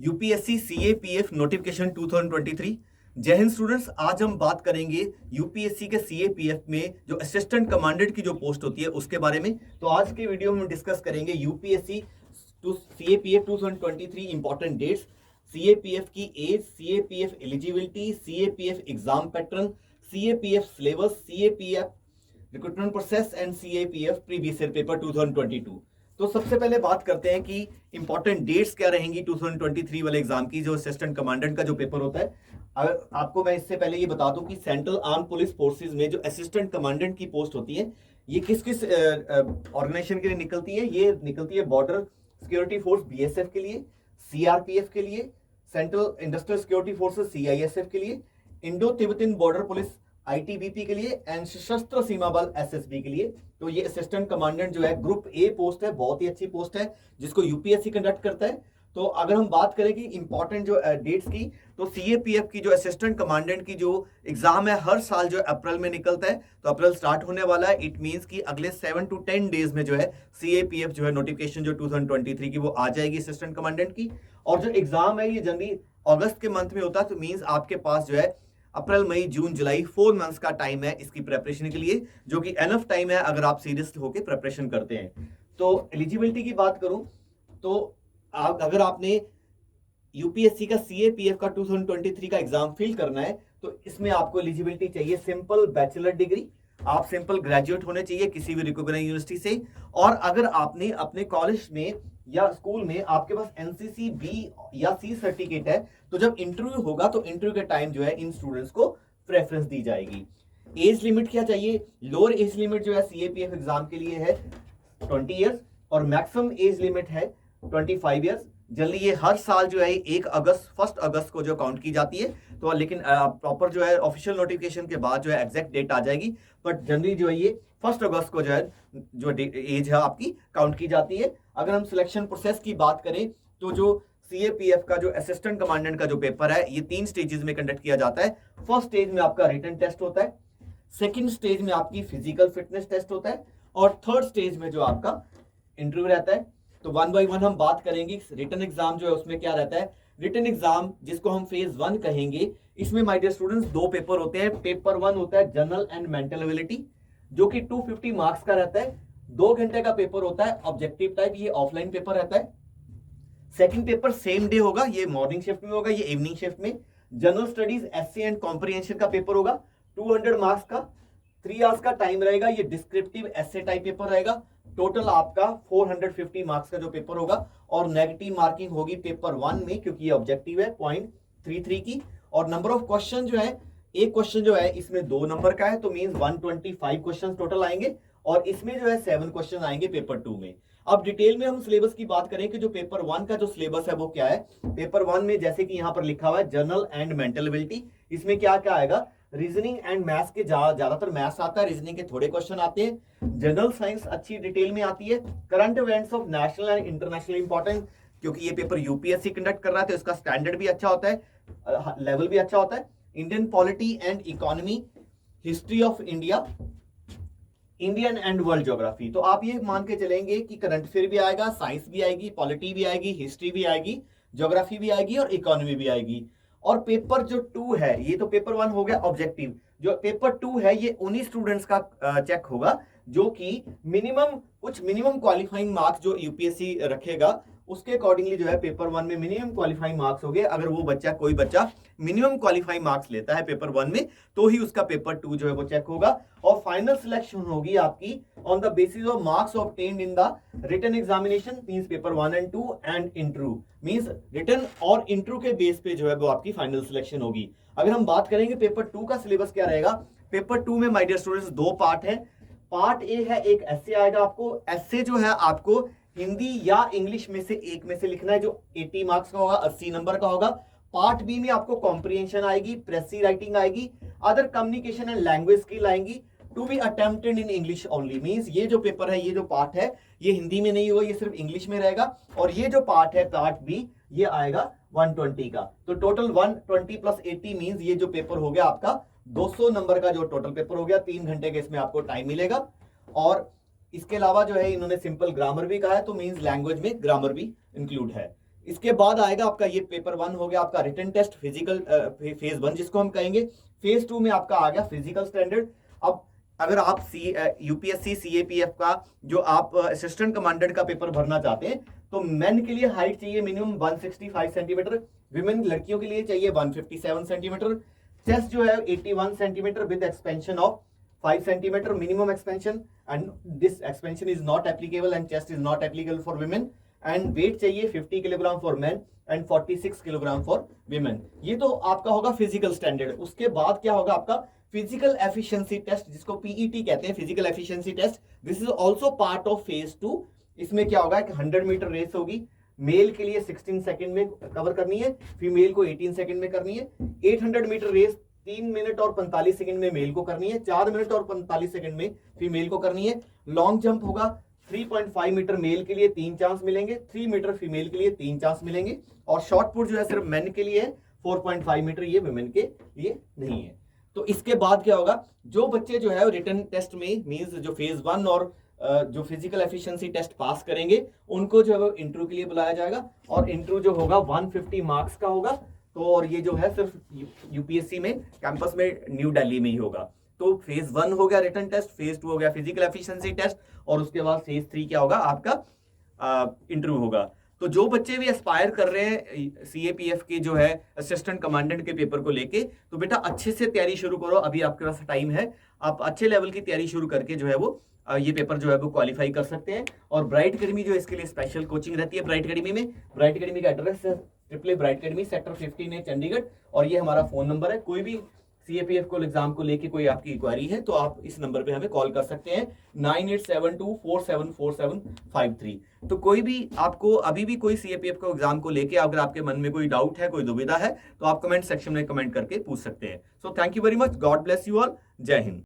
UPSC CAPF notification 2023। जय Hind students, आज हम बात करेंगे यूपीएससी के सीएपीएफ में जो असिस्टेंट कमांडेंट की जो पोस्ट होती है उसके बारे में। तो आज के वीडियो में हम डिस्कस करेंगे UPSC to CAPF 2023 important dates, CAPF की age, CAPF eligibility, CAPF exam pattern, CAPF syllabus, CAPF recruitment process and CAPF previous year paper 2022। तो सबसे पहले बात करते हैं कि इंपॉर्टेंट डेट्स क्या रहेंगी 2023 वाले एग्जाम की, जो असिस्टेंट कमांडेंट का जो पेपर होता है। अगर आपको मैं इससे पहले ये बता दूं कि सेंट्रल आर्म पुलिस फोर्सेज में जो असिस्टेंट कमांडेंट की पोस्ट होती है ये किस किस ऑर्गेनाइजेशन के लिए निकलती है। ये निकलती है बॉर्डर सिक्योरिटी फोर्स बीएसएफ के लिए, सीआरपीएफ के लिए, central industrial security forces CISF के लिए, Indo Tibetan border police ITBP के लिए एंड सशस्त्र सीमा बल एसएसबी के लिए। तो ये असिस्टेंट कमांडेंट जो है ग्रुप ए पोस्ट है, बहुत ही अच्छी पोस्ट है जिसको यूपीएससी कंडक्ट करता है। तो अगर हम बात करें कि इंपॉर्टेंट जो डेट्स की, तो सीएपीएफ की जो असिस्टेंट कमांडेंट की जो एग्जाम है हर साल जो अप्रैल में निकलता है। तो अप्रैल स्टार्ट होने वाला है, इट मींस कि अगले 7 to 10 डेज में जो है सीएपीएफ जो है नोटिफिकेशन जो 2023 की वो आ जाएगी असिस्टेंट कमांडेंट की। और जो एग्जाम है ये जनवरी अगस्त के मंथ में होता है। तो मींस आपके पास जो है अप्रैल मई जून जुलाई 4 मंथ्स का टाइम है इसकी प्रिपरेशन के लिए, जो कि एनफ टाइम है अगर आप सीरियस होकर प्रिपरेशन करते हैं। तो एलिजिबिलिटी की बात करूं तो अगर आपने यूपीएससी का सीएपीएफ का 2023 का एग्जाम फिल करना है तो इसमें आपको एलिजिबिलिटी चाहिए सिंपल बैचलर डिग्री, आप सिंपल ग्रेजुएट होने चाहिए किसी भी रिकॉग्नाइज्ड यूनिवर्सिटी से। और अगर आपने अपने कॉलेज में या स्कूल में आपके पास एनसीसी बी या सी सर्टिफिकेट है तो जब इंटरव्यू होगा तो इंटरव्यू के टाइम जो है इन स्टूडेंट्स को प्रेफरेंस दी जाएगी। एज लिमिट क्या चाहिए? लोअर एज लिमिट जो है सीएपीएफ एग्जाम के लिए है 20 इयर्स और मैक्सिमम एज लिमिट है 25 इयर्स। जल्दी ये हर साल जो है 1 अगस्त को जो काउंट की जाती है। तो लेकिन प्रॉपर जो है ऑफिशियल नोटिफिकेशन के बाद जो है एग्जैक्ट डेट आ जाएगी, बट जनरली जो है ये 1 अगस्त को जो है जो एज है आपकी काउंट की जाती है। अगर हम सिलेक्शन प्रोसेस की बात करें तो जो सीएपीएफ का जो असिस्टेंट कमांडेंट का जो पेपर है ये 3 स्टेजेस में कंडक्ट किया जाता है। फर्स्ट स्टेज में आपका रिटन टेस्ट होता है, सेकंड स्टेज में आपकी फिजिकल फिटनेस टेस्ट होता है और थर्ड स्टेज में जो आपका इंटरव्यू रहता है। तो 1 by 1 हम बात करेंगे। रिटन एग्जाम जो है उसमें क्या रहता है? रिटन एग्जाम जिसको हम फेज 1 कहेंगे, इसमें माय डियर स्टूडेंट्स 2 पेपर होते हैं। पेपर 1 होता है जनरल एंड मेंटल एबिलिटी जो कि 250 मार्क्स का रहता है, 2 घंटे का पेपर होता है, ऑब्जेक्टिव टाइप, ये ऑफलाइन पेपर रहता है। सेकंड पेपर सेम डे होगा, ये मॉर्निंग शिफ्ट में होगा, ये इवनिंग शिफ्ट में। General studies SA and comprehension का पेपर होगा 200 मार्क्स का, 3 आवर्स का टाइम रहेगा, ये डिस्क्रिप्टिव एसे टाइप पेपर रहेगा। टोटल आपका 450 मार्क्स का जो पेपर होगा और नेगेटिव मार्किंग होगी पेपर 1 में क्योंकि ये ऑब्जेक्टिव है 0.33 की। और नंबर ऑफ क्वेश्चन जो है, एक क्वेश्चन जो है इसमें 2 नंबर का है तो मींस 125 क्वेश्चन टोटल आएंगे और इसमें जो है 7 क्वेश्चन आएंगे पेपर 2 में। अब डिटेल में हम सिलेबस की बात करें कि जो पेपर 1 का जो सिलेबस है वो क्या है। पेपर 1 में जैसे कि यहां पर लिखा हुआ है जनरल एंड मेंटल एबिलिटी, इसमें क्या क्या आएगा? रीजनिंग एंड मैथ्स के ज्यादातर मैथ्स आता है, रीजनिंग के थोड़े क्वेश्चन आते हैं। जनरल साइंस अच्छी डिटेल में आती है। Current events of national and international important, क्योंकि ये पेपर यूपीएससी कंडक्ट कर रहा है तो इसका स्टैंडर्ड भी अच्छा होता है, लेवल भी अच्छा होता है। Indian polity and economy, history of India, Indian and world geography. तो आप ये मान के चलेंगे कि करंट अफेयर भी आएगा, साइंस भी आएगी, पॉलिटी भी आएगी, हिस्ट्री भी आएगी, ज्योग्राफी भी आएगी और इकोनॉमी भी आएगी। और पेपर जो 2 है, ये तो पेपर 1 हो गया ऑब्जेक्टिव, जो पेपर 2 है ये उन्हीं स्टूडेंट्स का चेक होगा जो कि मिनिमम क्वालिफाइंग मार्क्स जो यूपीएससी रखेगा उसके अकॉर्डिंगली जो है पेपर 1 में मिनिमम क्वालिफाइंग मार्क्स हो गए। अगर वो कोई बच्चा मिनिमम क्वालिफाइंग मार्क्स लेता है पेपर 1 में तो ही उसका पेपर 2 जो है वो चेक होगा। और फाइनल सिलेक्शन होगी आपकी on the basis of marks obtained in the written examination, means paper 1 and 2 and interview, means written और इंटरव्यू के बेस पे जो है वो आपकी फाइनल सिलेक्शन होगी। अगर हम बात करेंगे पेपर 2 का सिलेबस क्या रहेगा, पेपर 2 में माय डियर स्टूडेंट्स 2 पार्ट है। पार्ट ए है, एक एसे आएगा आपको, एसे जो है आपको हिंदी या इंग्लिश में से एक में से लिखना है जो 80 मार्क्स का होगा, 80 नंबर का होगा। पार्ट बी में आपको कॉम्प्रिहेंशन आएगी, प्रेसी राइटिंग आएगी, other communication and language skill आएंगी, to be attempted in English only, means ये जो पेपर है, ये जो पार्ट है ये हिंदी में नहीं होगा, ये सिर्फ इंग्लिश में रहेगा। और ये जो पार्ट है पार्ट बी, ये आएगा 120 का। तो टोटल 120 प्लस 80 मींस ये जो पेपर हो गया आपका 200 नंबर का जो टोटल पेपर हो गया। 3 घंटे का इसमें आपको टाइम मिलेगा। और इसके अलावा जो है इन्होंने सिंपल ग्रामर भी कहा है, तो मींस लैंग्वेज में ग्रामर भी इंक्लूड है। इसके बाद आएगा आपका ये पेपर 1 हो गया आपका रिटन टेस्ट फिजिकल फेज 1 जिसको हम कहेंगे। फेज 2 में आपका आ गया फिजिकल स्टैंडर्ड। अब अगर आप यूपीएससी सीएपीएफ का जो आप असिस्टेंट कमांडेंट का पेपर भरना चाहते हैं तो मेन के लिए हाइट चाहिए मिनिमम 165 सेंटीमीटर, विमेन लड़कियों के लिए चाहिए 157 सेंटीमीटर, चेस्ट जो है 81 centimetre with expansion of 5 centimetre minimum expansion, and this expansion is not applicable and chest is not applicable for women, and weight चाहिए 50 kilogram for men and 46 kilogram for women. ये तो आपका होगा physical standard. उसके बाद क्या होगा आपका फिजिकल एफिशिएंसी टेस्ट जिसको पीईटी कहते हैं, physical efficiency test. This is also part of phase 2। इसमें क्या होगा, 100 मीटर रेस होगी, मेल के लिए 16 सेकंड में कवर करनी है, फीमेल को 18 सेकंड में करनी है। 800 मीटर रेस 3 मिनट और 45 सेकंड में मेल को करनी है, 4 मिनट और 45 सेकंड में फीमेल को करनी है। लॉन्ग जंप होगा 3.5 मीटर मेल के लिए 3 चांस मिलेंगे, 3 मीटर फीमेल के लिए 3 चांस मिलेंगे, और शॉर्ट पुट जो है सिर्फ मेन के लिए है, 4.5 मीटर ये वुमेन के लिए नहीं है। तो इसके बाद क्या होगा, जो बच्चे जो है रिटन टेस्ट में मींस जो फेज 1 और जो फिजिकल एफिशिएंसी टेस्ट पास करेंगे उनको जो है वो इंटरव्यू के लिए बुलाया जाएगा, और इंटरव्यू जो होगा 150 मार्क्स का होगा। तो और ये जो है सिर्फ यूपीएससी में कैंपस में न्यू दिल्ली में ही होगा। तो फेज 1 हो गया रिटन टेस्ट, फेज 2 हो गया फिजिकल एफिशिएंसी टेस्ट, और उसके बाद फेज 3 क्या होगा आपका इंटरव्यू होगा। तो जो बच्चे भी एस्पायर कर रहे हैं सीएपीएफ के जो है असिस्टेंट कमांडेंट के पेपर को लेके, तो बेटा अच्छे से तैयारी शुरू करो, अभी आपके पास टाइम है। आप अच्छे लेवल की तैयारी शुरू करके जो है वो ये पेपर जो है वो क्वालिफाई कर सकते हैं। और ब्राइट अकेडमी जो इसके लिए स्पेशल कोचिंग रहती है ब्राइट अकेडमी में, ब्राइट अकेडमी का एड्रेस है ट्रिपल ब्राइट अकेडमी सेक्टर 15 है चंडीगढ़, और ये हमारा फोन नंबर है। कोई भी सीएपीएफ को एग्जाम को लेके कोई आपकी इंक्वायरी है तो आप इस नंबर पे हमें कॉल कर सकते हैं 9872474753। तो कोई भी आपको अभी भी कोई सीएपीएफ को एग्जाम को लेके अगर आपके मन में कोई डाउट है, कोई दुविधा है, तो आप कमेंट सेक्शन में कमेंट करके पूछ सकते हैं। So thank you very much, God bless you all, जय हिंद।